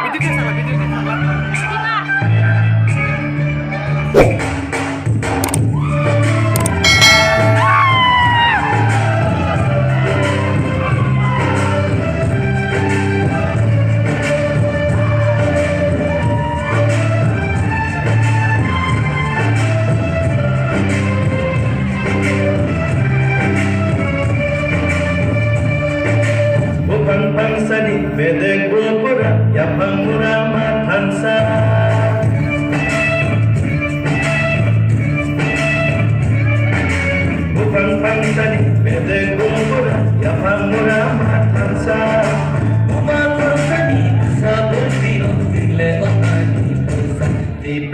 Video game salah, video game salah. Pangsani bedek gopura ya pangurama tansa Bukan pangsani bedek gopura ya pangurama tansa Umat pangsani sabotino dilewat ani di